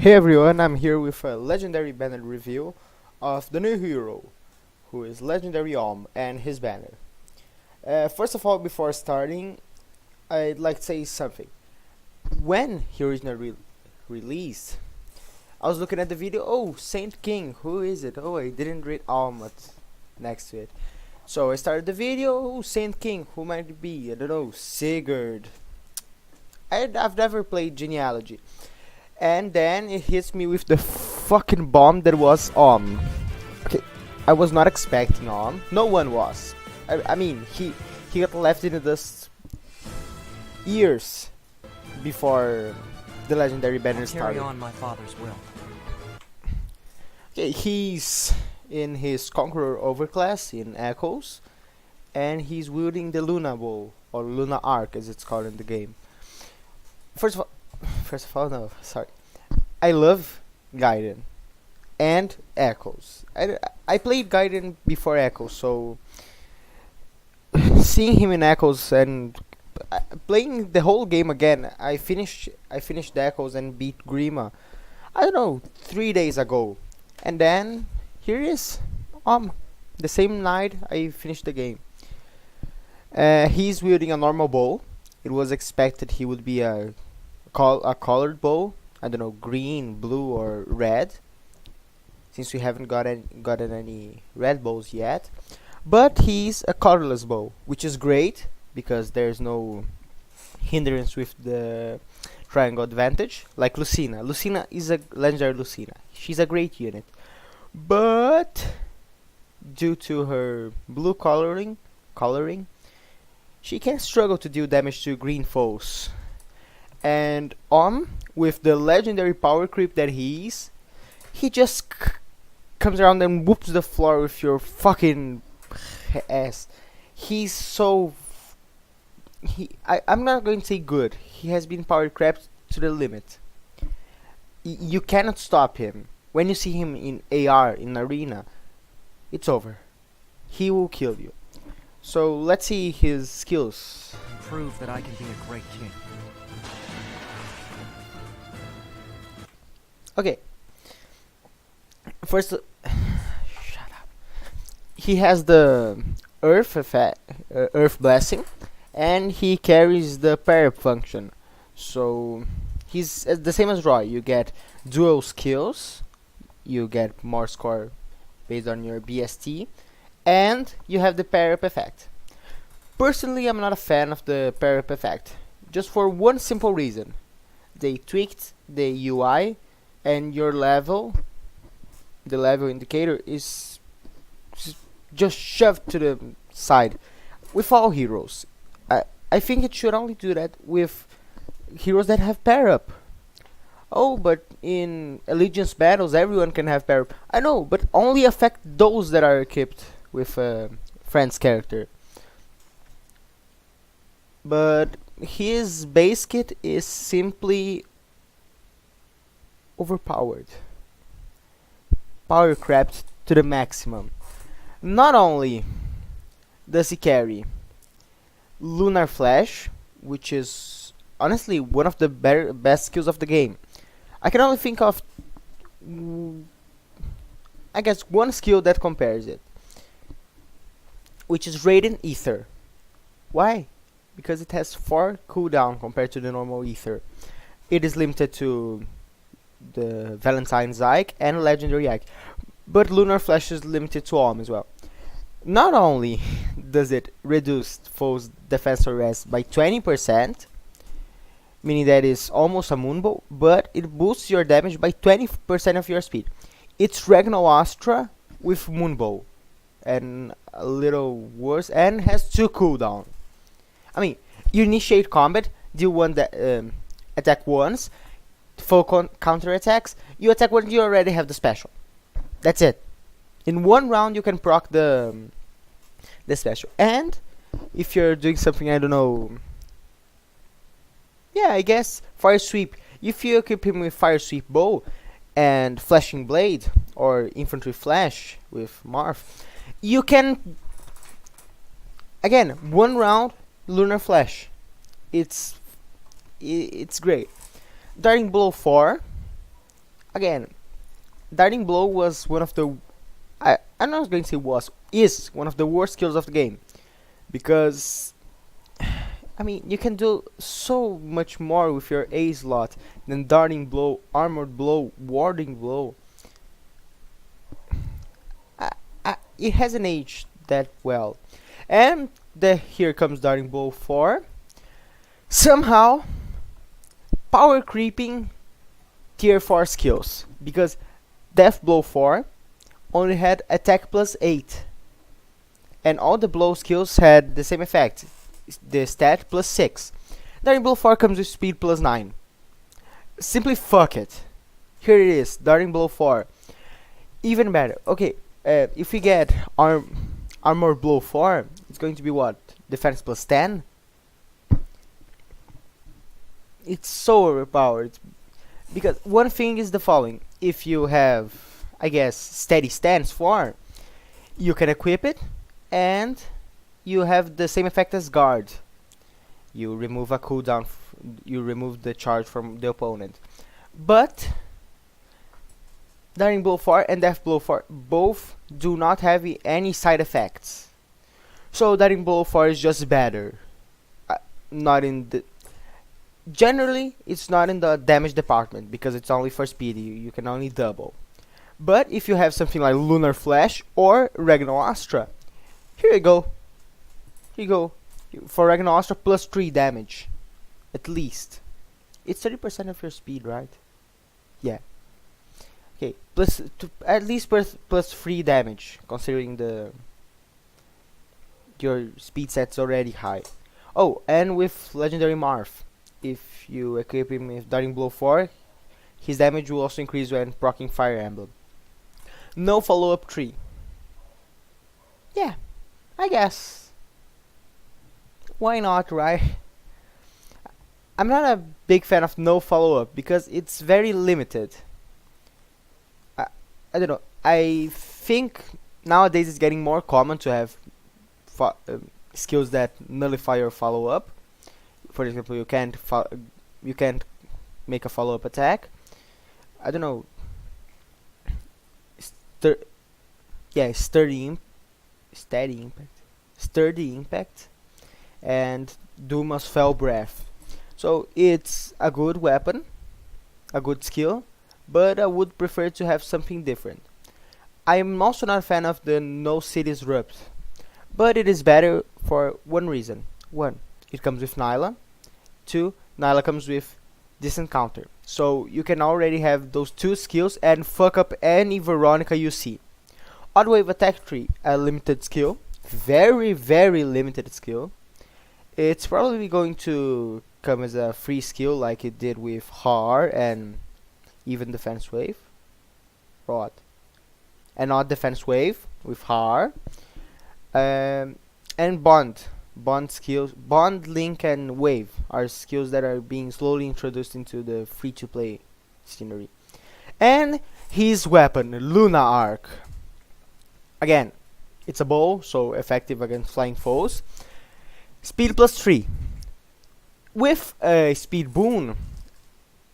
Hey everyone, I'm here with a legendary banner review of the new hero, who is Legendary and his banner. First of all, before starting, I'd like to say something. When he originally released, I was looking at the video, oh, Saint King, who is it? Oh, I didn't read Almat next to it. So I started the video, oh, Saint King, who might it be? I don't know, Sigurd. I've never played Genealogy. And then it hits me with the fucking bomb that was Okay, I was not expecting No one was. I mean, he got left in the dust years before the legendary banner started. Carry on my father's will. Okay, he's in his Conqueror overclass in Echoes, and he's wielding the Luna Bow or Luna Arc as it's called in the game. First of all, no, sorry. I love Gaiden and Echoes. I played Gaiden before Echoes, so seeing him in Echoes and playing the whole game again, I finished Echoes and beat Grima. I don't know, 3 days ago, and then here he is. The same night I finished the game. He's wielding a normal bow. It was expected he would be a colored bow. I don't know, green, blue, or red, since we haven't gotten any red bows yet. But he's a colorless bow, which is great because there's no hindrance with the triangle advantage, like Lucina. Lucina is a legendary Lucina. She's a great unit, but due to her blue coloring, she can struggle to deal damage to green foes. And with the legendary power creep that he is, he just comes around and whoops the floor with your fucking ass. He's so I'm not going to say good. He has been power crept to the limit. You cannot stop him. When you see him in AR in arena, it's over. He will kill you. So let's see his skills. Prove that I can be a great king. Okay. First, shut up. He has the Earth effect, Earth blessing, and he carries the parry function. So he's the same as Roy. You get dual skills. You get more score based on your BST, and you have the parry effect. Personally, I'm not a fan of the parry effect, just for one simple reason: they tweaked the UI. And your level, the level indicator is just shoved to the side with all heroes. I think it should only do that with heroes that have pair up. Oh, but in allegiance battles everyone can have pair up. I know, but only affect those that are equipped with a friend's character. But his base kit is simply overpowered, power crept to the maximum. Not only does he carry Lunar Flash, which is honestly one of the best skills of the game. I can only think of I guess one skill that compares it, which is Radiant Ether. Why? Because it has 4 cooldown compared to the normal Ether. It is limited to the Valentine's Ike and Legendary Ike, but Lunar Flash is limited to as well. Not only does it reduce foes' defense or res by 20%, meaning that is almost a moonbow, but it boosts your damage by 20% of your speed. It's Regnal Astra with moonbow, and a little worse, and has 2 cooldown. I mean, you initiate combat, deal one attack once, full counter attacks. You attack when you already have the special. That's it. In one round you can proc the special. And if you're doing something, I don't know, yeah, I guess fire sweep. If you equip him with fire sweep bow and flashing blade or infantry flash with Marth, you can again one round lunar flash. It's great. Daring Blow 4 again, Darting Blow was one of the I'm not going to say is one of the worst skills of the game, because I mean you can do so much more with your A slot than Darting Blow, Armored Blow, Warding Blow. It hasn't aged that well, and here comes Darting Blow 4. Somehow, power creeping tier 4 skills, because Death Blow 4 only had attack plus 8, and all the blow skills had the same effect, the stat plus 6. Darting Blow 4 comes with speed plus 9. Simply fuck it. Here it is, Darting Blow 4. Even better. Okay, if we get Armor Blow 4, it's going to be what? Defense plus 10? It's so overpowered. Because one thing is the following: if you have, I guess, Steady Stance 4, you can equip it, and you have the same effect as Guard. You remove a cooldown, you remove the charge from the opponent. But Darting Blow 4 and Death Blow 4 both do not have any side effects. So Darting Blow 4 is just better. Not in the Generally, it's not in the damage department, because it's only for speed, you can only double. But if you have something like Lunar Flash or Astra, here you go. Here you go. For Astra, plus 3 damage. At least. It's 30% of your speed, right? Yeah. Okay, at least plus 3 damage, considering your speed set's already high. Oh, and with Legendary Marth, if you equip him with Darting Blow 4, his damage will also increase when proccing Fire Emblem. No follow-up tree. Yeah, I guess. Why not, right? I'm not a big fan of no follow-up, because it's very limited. I don't know. I think nowadays it's getting more common to have skills that nullify your follow-up. For example, you can't make a follow-up attack. I don't know. Sturdy impact, and Duma's Fell Breath. So it's a good weapon, a good skill, but I would prefer to have something different. I'm also not a fan of the No Cities Rupt, but it is better for one reason. One, it comes with Nyla. 2, Nyla comes with Distant Counter. So you can already have those 2 skills and fuck up any Veronica you see. Odd Wave Attack Tree, a limited skill. Very, very limited skill. It's probably going to come as a free skill like it did with Har and even Defense Wave. What? And Odd Defense Wave with Har. And Bond skills, Bond, Link, and Wave are skills that are being slowly introduced into the free-to-play scenery. And his weapon, Luna Arc. Again, it's a bow, so effective against flying foes. Speed plus 3. With a speed boon,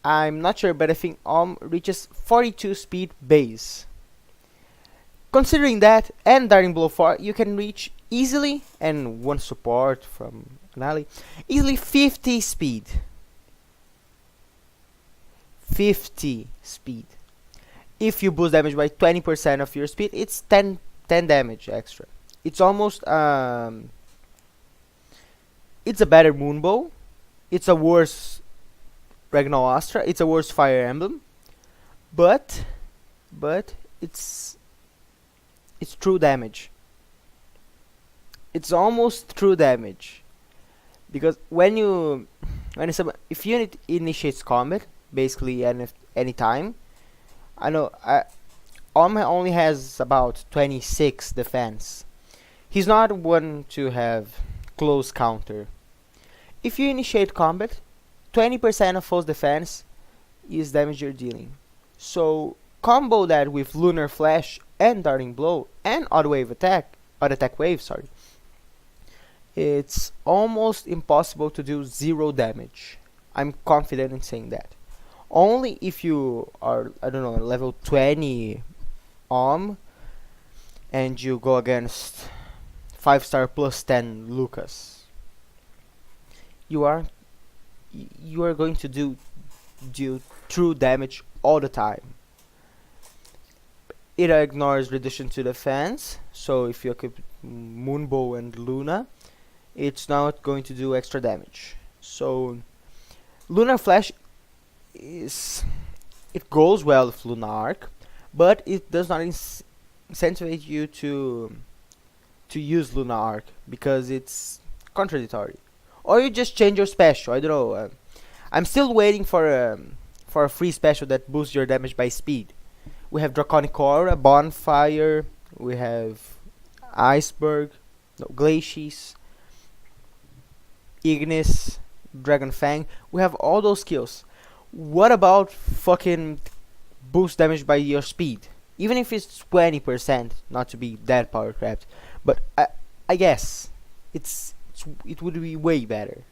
I'm not sure, but I think reaches 42 speed base. Considering that, and Darting Blow 4, you can reach easily, and one support from Anali, easily 50 speed. 50 speed. If you boost damage by 20% of your speed, it's 10 damage extra. It's almost it's a better Moonbow. It's a worse Astra. It's a worse Fire Emblem. But it's true damage. It's almost true damage, because if unit initiates combat, basically any time. I know Alma only has about 26 defense. He's not one to have close counter. If you initiate combat, 20% of foe's defense is damage you're dealing. So combo that with Lunar Flash and Darting Blow and Odd Attack Wave, sorry. It's almost impossible to do 0 damage. I'm confident in saying that. Only if you are, I don't know, level 20 and you go against 5-star plus 10 Lucas, you are you are going to do true damage all the time. It ignores reduction to defense, so if you equip Moonbow and Luna, it's not going to do extra damage. So Lunar Flash is, it goes well with Lunar Arc, but it does not incentivize you to use Lunar Arc because it's contradictory. Or you just change your special. I don't know. I'm still waiting for a free special that boosts your damage by speed. We have Draconic Aura, Bonfire, we have Iceberg, no, Glaciers, Ignis, Dragon Fang. We have all those skills. What about fucking boost damage by your speed? Even if it's 20%, not to be that power crapped, but I guess it would be way better.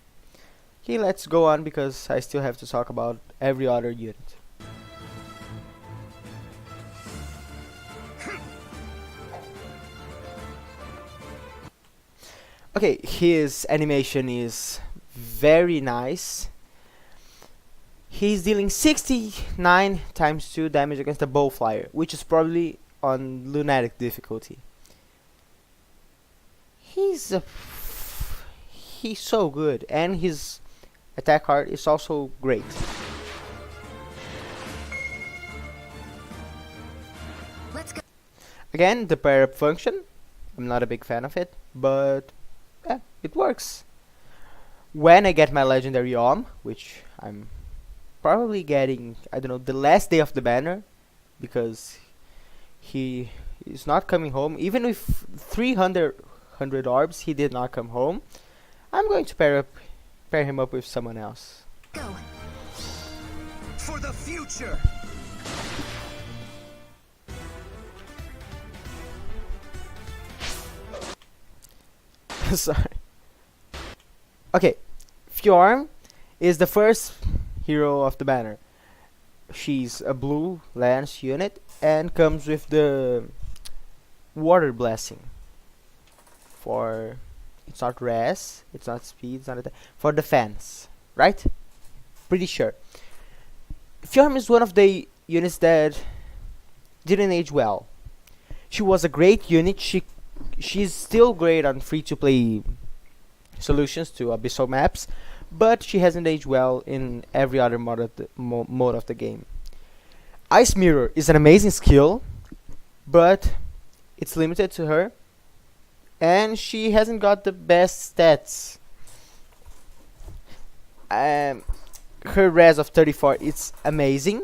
Okay, let's go on because I still have to talk about every other unit. Okay, his animation is very nice. He's dealing 69 times 2 damage against the Bowflyer, which is probably on lunatic difficulty. He's so good, and his attack card is also great. Let's go. Again, the pair up function, I'm not a big fan of it, but yeah, it works. When I get my legendary which I'm probably getting, I don't know, the last day of the banner, because he is not coming home. Even with 300 orbs, he did not come home. I'm going to pair him up with someone else. Go. For the future! Sorry. Okay, Fjorm is the first hero of the banner. She's a blue lance unit and comes with the water blessing. For it's not res, it's not speed, it's not attack, for defense, right? Pretty sure. Fjorm is one of the units that didn't age well. She was a great unit. She's still great on free-to-play solutions to abyssal maps, but she hasn't aged well in every other mode of the game. Ice Mirror is an amazing skill, but it's limited to her, and she hasn't got the best stats. Her res of 34 is amazing.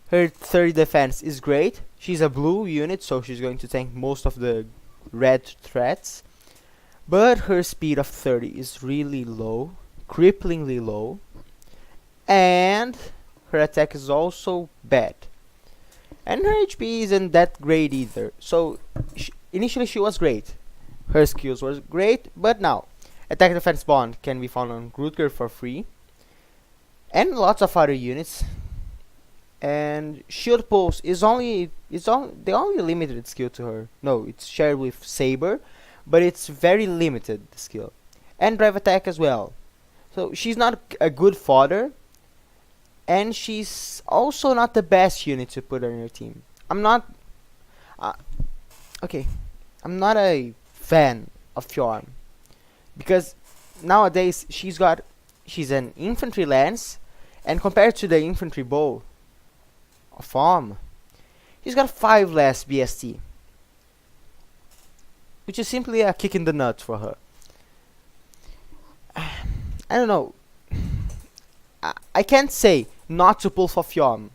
Her 30 defense is great. She's a blue unit, so she's going to tank most of the red threats. But her speed of 30 is really low, cripplingly low. And her attack is also bad. And her HP isn't that great either. So initially she was great. Her skills were great, but now attack defense bond can be found on Grutger for free. And lots of other units. And shield pulse is the only limited skill to her. No, it's shared with Saber, but it's very limited skill. And drive attack as well. So she's not a good fodder, and she's also not the best unit to put on your team. I'm not a fan of Fjorm, because nowadays she's an infantry lance, and compared to the infantry bow of he's got 5 less BST, which is simply a kick in the nuts for her. I don't know. I can't say not to pull for Fjorm,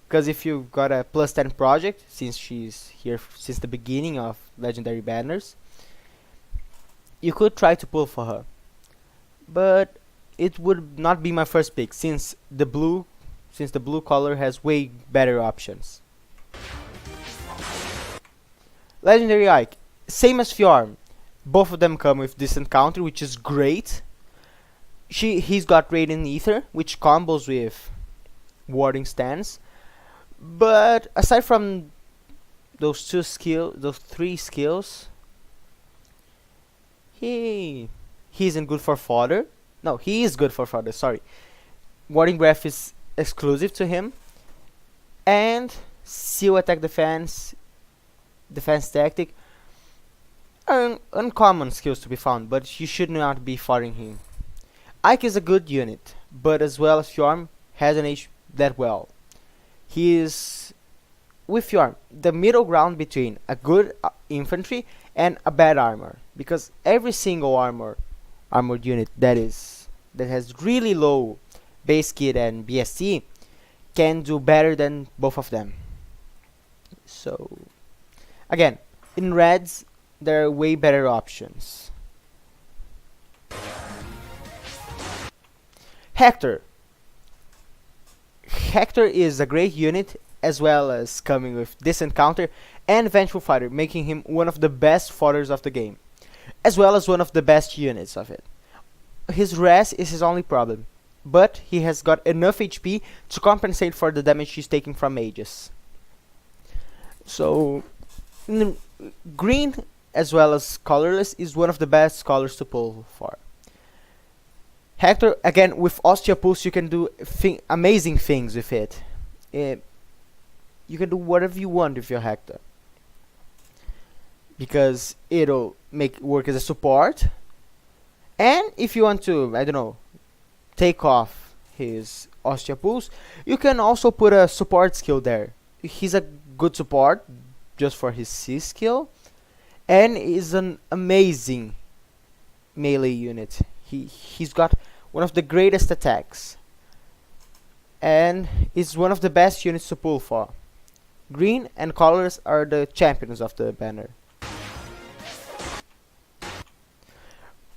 because if you've got a plus 10 project, since she's here since the beginning of Legendary Banners, you could try to pull for her. But it would not be my first pick, since the blue color has way better options. Legendary Ike, same as Fjorm. Both of them come with decent counter, which is great. He's got Radiant Ether, which combos with warding stance. But aside from those three skills, he isn't good for fodder. No, he is good for fodder. Sorry, warding breath is exclusive to him, and seal attack defense tactic are uncommon skills to be found, but you should not be foddering him. Ike is a good unit, but as well as Fjorm hasn't aged that well. He is, with Fjorm, the middle ground between a good infantry and a bad armor, because every single armored unit that has really low base kit and BST can do better than both of them. So again, in reds there are way better options. Hector. Hector is a great unit, as well as coming with decent counter and vengeful fighter, making him one of the best fodders of the game, as well as one of the best units of it. His res is his only problem, but he has got enough HP to compensate for the damage he's taking from mages. So green as well as colorless is one of the best colors to pull for. Hector, again, with Osteopulse you can do amazing things with it. You can do whatever you want with your Hector, because it'll make work as a support, and if you want to, I don't know, take off his Osteopulse, you can also put a support skill there. He's a good support just for his C skill, and is an amazing melee unit. He's got one of the greatest attacks, and is one of the best units to pull for. Green and colors are the champions of the banner.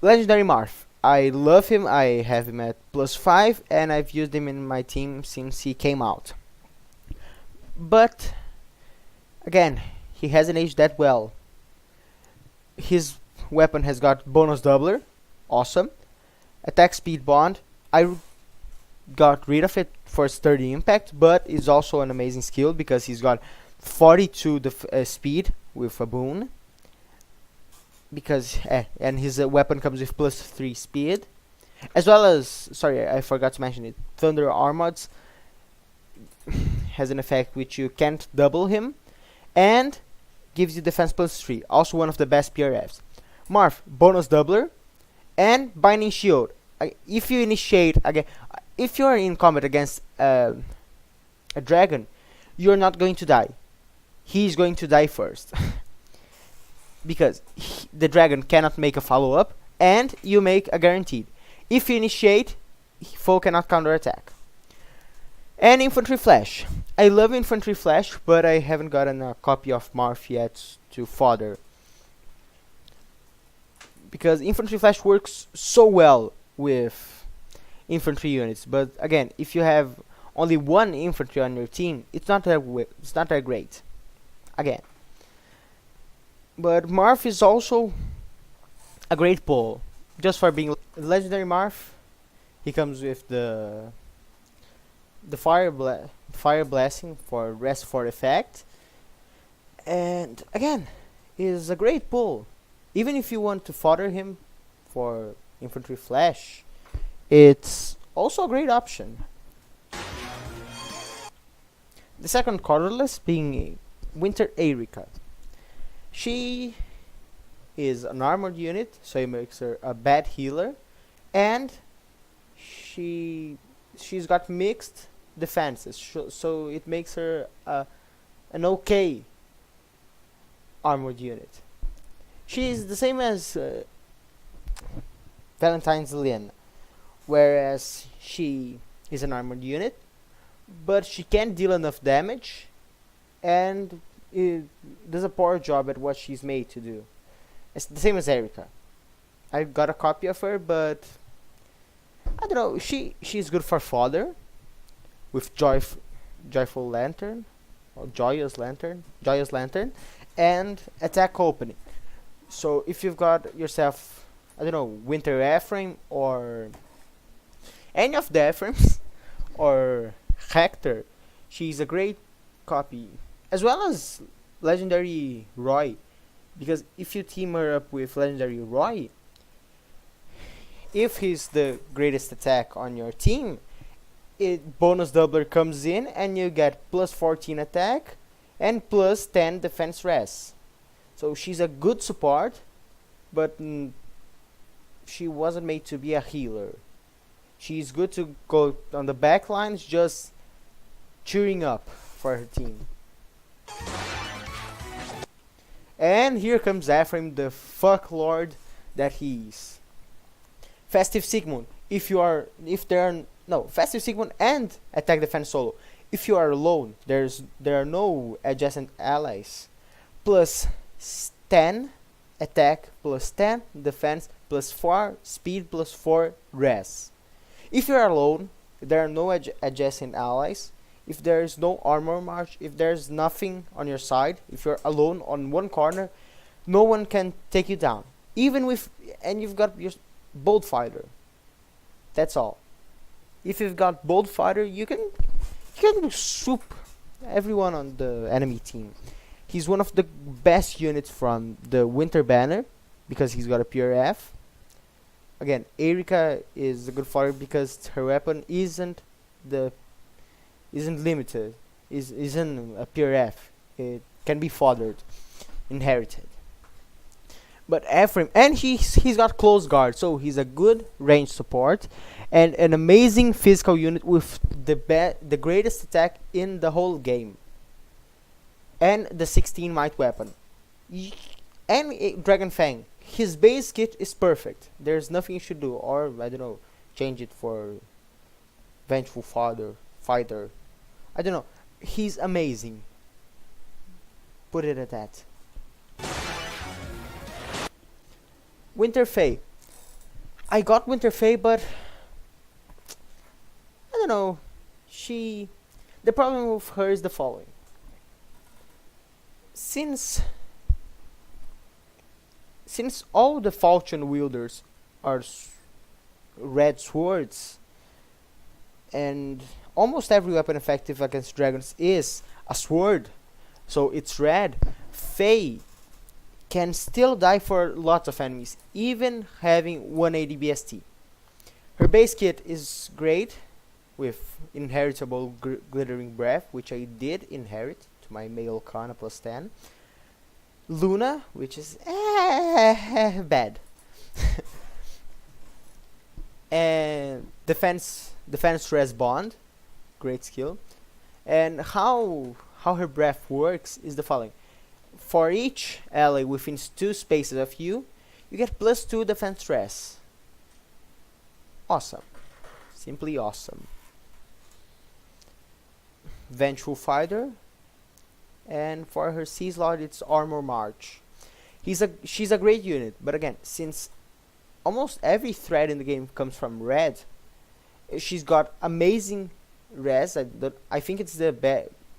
Legendary Marth. I love him. I have him at +5, and I've used him in my team since he came out. But again, he hasn't aged that well. His weapon has got bonus doubler, awesome. Attack speed bond, I got rid of it for sturdy impact, but it's also an amazing skill because he's got 42 speed with a boon. Because and his weapon comes with +3 speed, as well as, sorry, I forgot to mention it, Thunder Armods has an effect which you can't double him, and gives you defense +3, also one of the best PRFs. Marth, bonus doubler, and binding shield. If you initiate again, if you are in combat against a dragon, you are not going to die. He is going to die first. Because the dragon cannot make a follow-up, and you make a guaranteed. If you initiate, foe cannot counterattack. And Infantry Flash. I love Infantry Flash, but I haven't gotten a copy of Marth yet to fodder. Because Infantry Flash works so well with infantry units, but again, if you have only one infantry on your team, it's not that great. Again. But Marth is also a great pull, just for being legendary Marth. He comes with the fire blessing for rest for effect, and again, is a great pull. Even if you want to fodder him for infantry flash, it's also a great option. The second colorless being Winter Erika. She is an armored unit, so it makes her a bad healer, and she's got mixed defenses, so it makes her an okay armored unit. She is the same as Valentine's Lynn, whereas she is an armored unit, but she can't deal enough damage, and does a poor job at what she's made to do. It's the same as Erika. I got a copy of her, but I don't know. She's good for fodder with joyful lantern or joyous lantern, and attack opening. So if you've got yourself, I don't know, Winter Ephraim or any of the Ephraims or Hector, she's a great copy, as well as legendary Roy. Because if you team her up with legendary Roy, if he's the greatest attack on your team, it bonus doubler comes in and you get plus 14 attack and plus 10 defense res. So she's a good support, but she wasn't made to be a healer. She's good to go on the back lines, just cheering up for her team. And here comes Ephraim, the fuck lord that he is. Festive Sigmund. Festive Sigmund and attack defense solo. If you are alone, there are no adjacent allies. Plus 10 attack, plus 10 defense, plus 4 speed, plus 4 res. If you are alone, there are no adjacent allies. If there is no armor march, if there's nothing on your side, if you're alone on one corner, no one can take you down. And you've got your bold fighter. That's all. If you've got bold fighter, you can swoop everyone on the enemy team. He's one of the best units from the Winter Banner because he's got a pure F. Again, Erika is a good fighter because her weapon isn't limited, isn't a pure F. It can be fathered, inherited. But Ephraim, and he's got close guard, so he's a good range support and an amazing physical unit with the greatest attack in the whole game. And the 16 might weapon. And Dragon Fang. His base kit is perfect. There's nothing you should do, or I don't know, change it for Vengeful Fighter. I don't know. He's amazing. Put it at that. Winter Fae. I got Winter Fae, but I don't know. The problem with her is the following. Since all the falchion wielders are red swords, and almost every weapon effective against dragons is a sword, so it's red, Fae can still die for lots of enemies, even having 180 BST. Her base kit is great, with inheritable glittering breath, which I did inherit to my male Kana plus 10. Luna, which is bad. And defense res bond, great skill. And how her breath works is the following: for each ally within 2 spaces of you, you get plus 2 defense res. Awesome, simply awesome. Vengeful Fighter. And for her Sea Slot, it's Armor March. She's a great unit, but again, since almost every threat in the game comes from red, she's got amazing res. I think it's the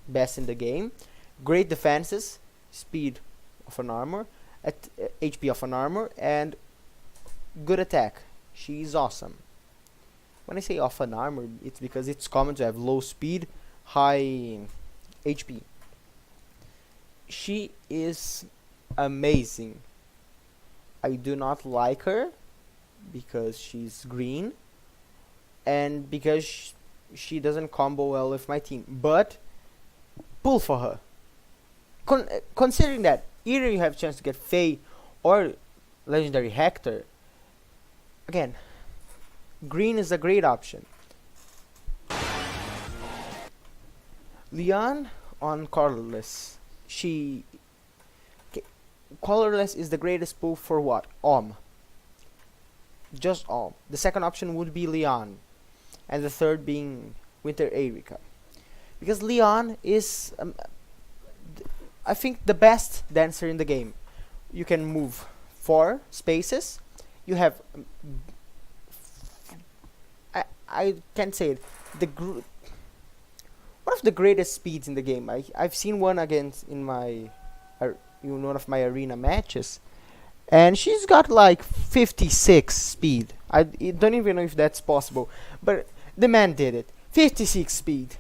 best in the game. Great defenses, speed of an armor, HP of an armor, and good attack. She's awesome. When I say off an armor, it's because it's common to have low speed, high HP. She is amazing. I do not like her because she's green and because she doesn't combo well with my team, but pull for her. Considering that either you have a chance to get Fae or legendary Hector, again, green is a great option. Leon on Colorless. Colorless is the greatest pull for what? Just The second option would be Leon, and the third being Winter Erika, because Leon is I think the best dancer in the game. You can move 4 spaces. You have I can't say it. One of the greatest speeds in the game. I've seen one against in one of my arena matches, and she's got like 56 speed. I don't even know if that's possible, but the man did it. 56 speed.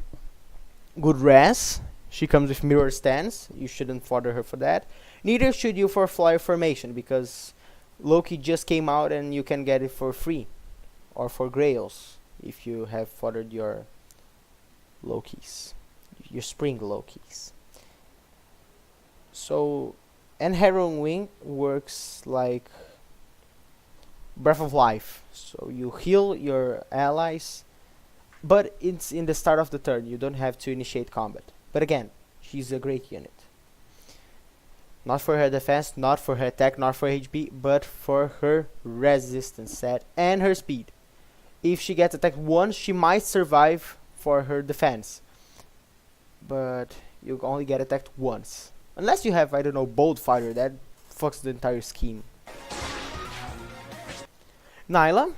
good res. She comes with mirror stance. You shouldn't fodder her for that. Neither should you for flyer formation, because Loki just came out and you can get it for free or for grails if you have foddered your Lokis, your spring Lokis. So, and Harrowing Wing works like Breath of Life. So you heal your allies, but it's in the start of the turn. You don't have to initiate combat. But again, she's a great unit. Not for her defense, not for her attack, not for HP, but for her resistance set and her speed. If she gets attacked once, she might survive for her defense. But you only get attacked once. Unless you have, I don't know, Bold Fighter, that fucks the entire scheme. Nyla,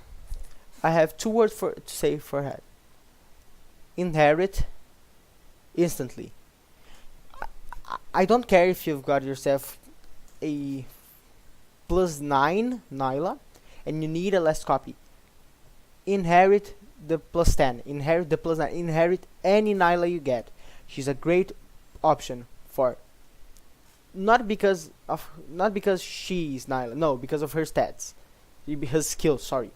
I have two words to say for her. Inherit instantly. I don't care if you've got yourself a +9 Nyla and you need a last copy. Inherit the +10, inherit the +9, inherit any Nyla you get. She's a great option for not because she's Nyla, no, because of her stats. Her skills, sorry.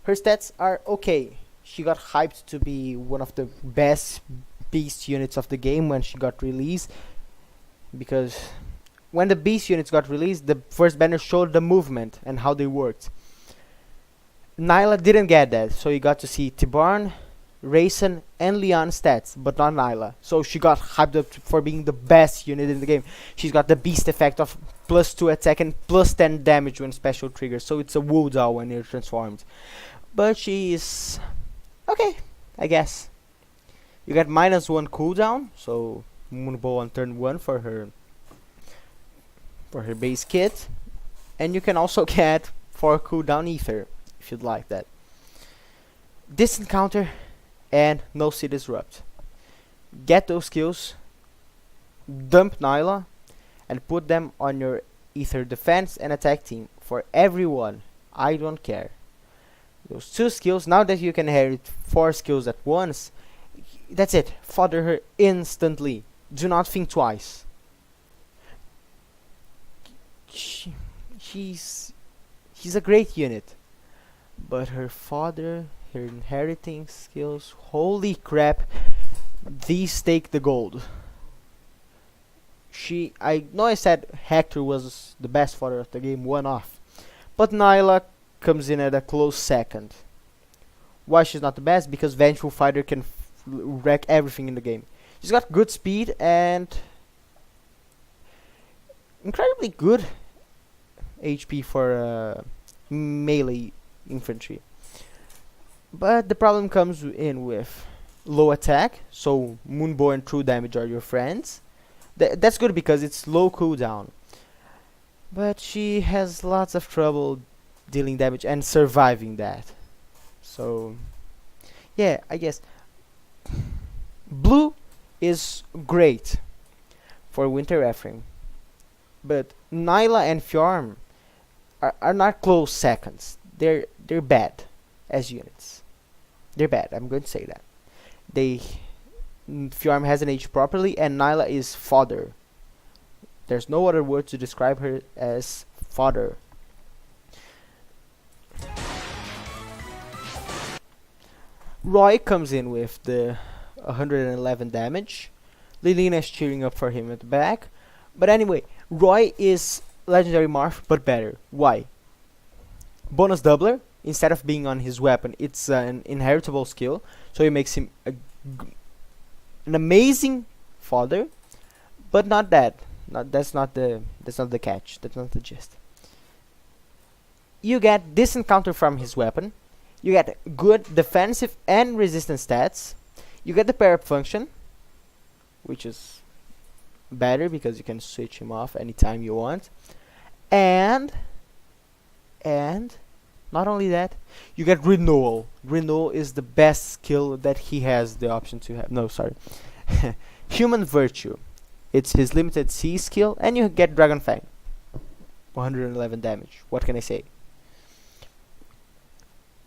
Her stats are okay. She got hyped to be one of the best beast units of the game when she got released, because when the beast units got released, the first banner showed the movement and how they worked. Nyla didn't get that, so you got to see Tibarn, Rayson, and Leon stats, but not Nyla. So she got hyped up for being the best unit in the game. She's got the beast effect of +2 attack and +10 damage when special triggers, so it's a Wu Dao when you're transformed. But she is okay, I guess. You get -1 cooldown, so Moonbow on turn 1 for her base kit, and you can also get 4 cooldown ether if you'd like that. Distant counter and no see disrupt. Get those skills, dump Nyla, and put them on your ether defense and attack team for everyone. I don't care. Those 2 skills, now that you can inherit 4 skills at once, that's it. Fodder her instantly. Do not think twice. She's a great unit, but her fodder, her inheriting skills, holy crap, these take the gold. I know I said Hector was the best fodder of the game, one off, but Nyla comes in at a close second. Why she's not the best? Because Vengeful Fighter can wreck everything in the game. She's got good speed and incredibly good HP for melee infantry. But the problem comes in with low attack, so Moonbow and True Damage are your friends. That's good because it's low cooldown. But she has lots of trouble dealing damage and surviving that. So, yeah, I guess Blue is great for Winter Ephraim, but Nyla and Fjorm are not close seconds. They're bad as units. They're bad. I'm going to say that. Fjorm hasn't aged properly, and Nyla is fodder. There's no other word to describe her as fodder. Roy comes in with the 111 damage. Lilina is cheering up for him at the back. But anyway, Roy is legendary Marth, but better. Why? Bonus doubler. Instead of being on his weapon, it's an inheritable skill, so it makes him an amazing fodder. But not that. That's not the catch. That's not the gist. You get distant counter from his weapon. You get good defensive and resistance stats. You get the pair up function, which is better because you can switch him off anytime you want. And not only that, you get renewal. Renewal is the best skill that he has the option to have. No, sorry. Human Virtue. It's his limited C skill, and you get Dragon Fang. 111 damage. What can I say?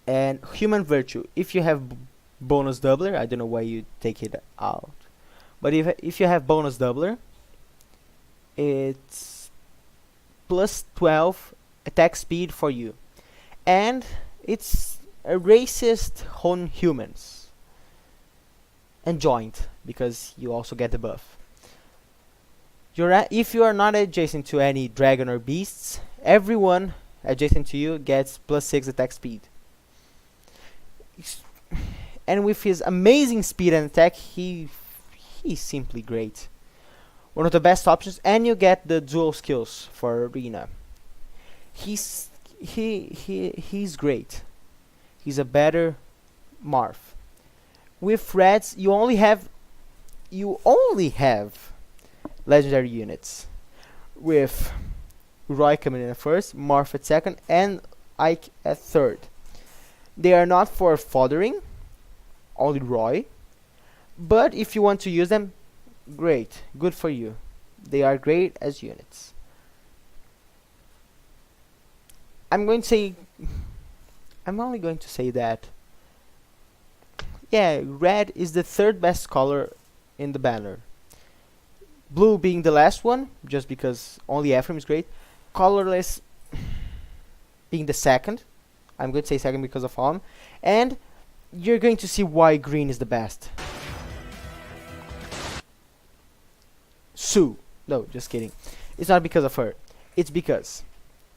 And Human Virtue. If you have bonus doubler, I don't know why you take it out. But if you have bonus doubler, it's plus 12 attack speed for you, and it's a racist on humans and joint because you also get the buff. If you are not adjacent to any dragon or beasts, everyone adjacent to you gets plus 6 attack speed. And with his amazing speed and attack, he's simply great. One of the best options, and you get the dual skills for arena. He's great. He's a better Marth. With reds, you only have legendary units. With Roy coming in at first, Marth at second, and Ike at third. They are not for foddering, only Roy. But if you want to use them, great, good for you. They are great as units. I'm only going to say that, yeah, red is the third best color in the banner. Blue being the last one, just because only Ephraim is great. Colorless being the second. I'm going to say second because of Alm. And you're going to see why green is the best. Sue. No, just kidding. It's not because of her. It's because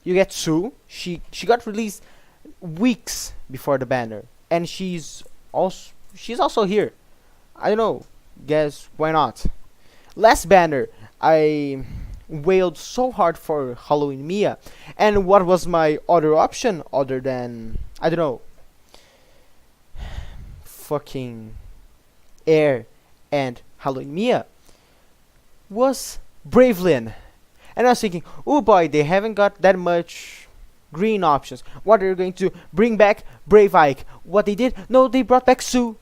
you get Sue. She got released weeks before the banner, and she's also here. I don't know. Guess why not? Last banner, I wailed so hard for Halloween Mia, and what was my other option other than, I don't know, fucking Air and Halloween Mia? Was Bravelyn. And I was thinking, oh boy, they haven't got that much green options. What are they going to bring back? Brave Ike. What they did? No, they brought back Sue.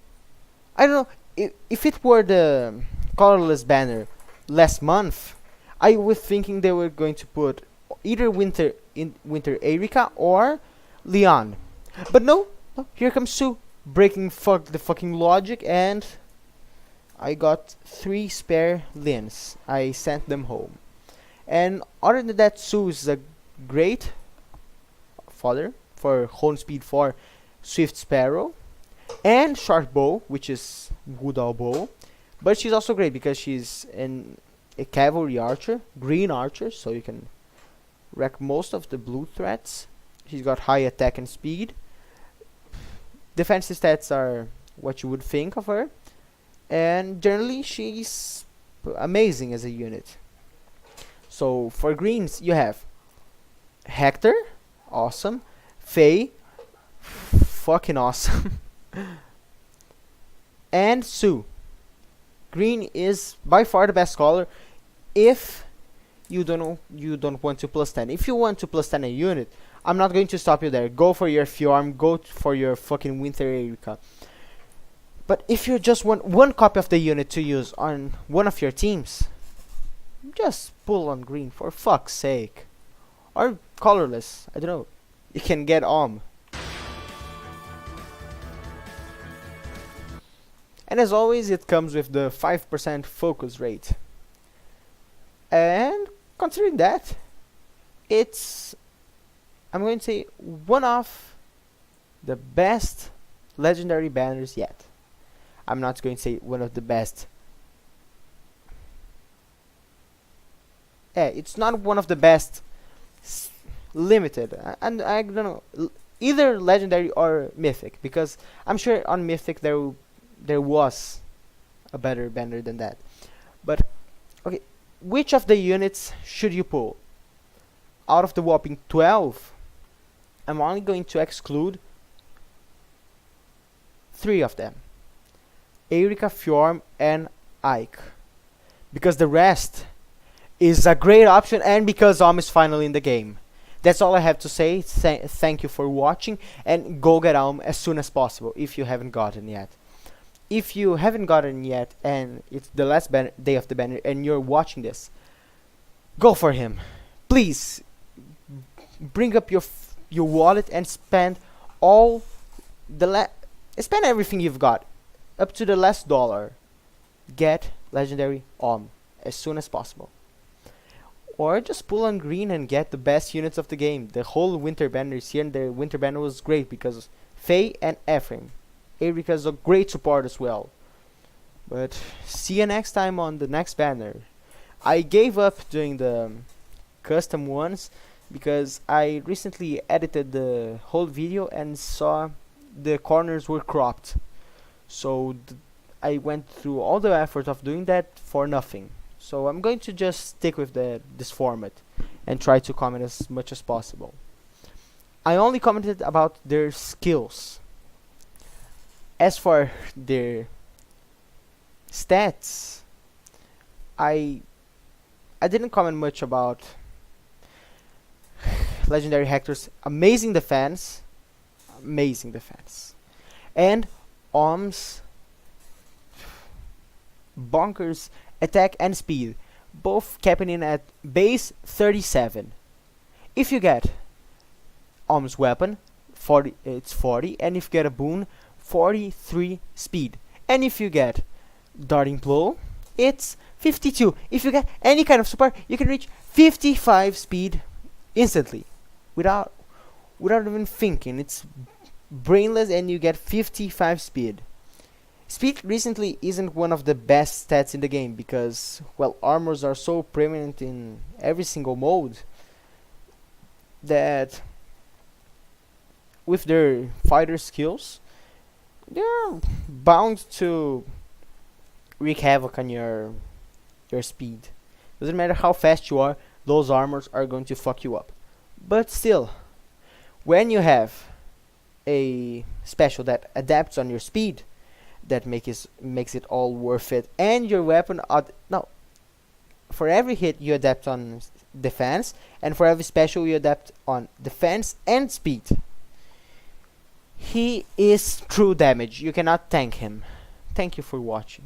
I don't know. If it were the colorless banner last month, I was thinking they were going to put either Winter Erika or Leon. But no, here comes Sue, breaking the fucking logic, and I got 3 spare Lins. I sent them home. And other than that, Sue is a great fodder for Hone Speed 4 Swift Sparrow and Short Bow, which is Woodall Bow. But she's also great because she's a cavalry archer, green archer, so you can wreck most of the blue threats. She's got high attack and speed. Defensive stats are what you would think of her. And generally, she's amazing as a unit. So for greens, you have Hector, awesome. Faye, fucking awesome. And Sue. Green is by far the best color if you don't want to plus 10. If you want to plus 10 a unit, I'm not going to stop you there. Go for your Fjorm, go for your fucking Winter Erika. But if you just want one copy of the unit to use on one of your teams, just pull on green for fuck's sake. Or colorless, I don't know. You can get And as always, it comes with the 5% focus rate. And considering that, it's, I'm going to say, one of the best legendary banners yet. I'm not going to say one of the best. It's not one of the best limited. And I don't know, either legendary or mythic, because I'm sure on mythic there was a better banner than that. But okay, which of the units should you pull? Out of the whopping 12, I'm only going to exclude 3 of them. Erika, Fjorm, and Ike. Because the rest is a great option, and because Om is finally in the game. That's all I have to say. Thank you for watching, and go get Om as soon as possible if you haven't gotten yet. If you haven't gotten yet, and it's the last day of the banner, and you're watching this, go for him. Please, bring up your wallet and spend all spend everything you've got, up to the last dollar. Get legendary as soon as possible. Or just pull on green and get the best units of the game. The whole winter banner is here, and the winter banner was great because Faye and Ephraim. Erika is a great support as well. But see you next time on the next banner. I gave up doing the custom ones because I recently edited the whole video and saw the corners were cropped. So I went through all the effort of doing that for nothing. So I'm going to just stick with this format and try to comment as much as possible. I only commented about their skills. As for their stats, I didn't comment much about legendary Hector's amazing defense, and Om's bonkers attack and speed, both capping in at base 37. If you get Om's weapon, it's 40, and if you get a boon, 43 speed. And if you get darting blow, it's 52. If you get any kind of support, you can reach 55 speed instantly, without even thinking. It's brainless, and you get 55 speed. Speed recently isn't one of the best stats in the game because, well, armors are so prominent in every single mode that with their fighter skills, they're bound to wreak havoc on your speed. Doesn't matter how fast you are, those armors are going to fuck you up. But still, when you have a special that adapts on your speed, that makes it all worth it, and your weapon for every hit you adapt on defense, and for every special you adapt on defense and speed. He is true damage. You cannot tank him. Thank you for watching.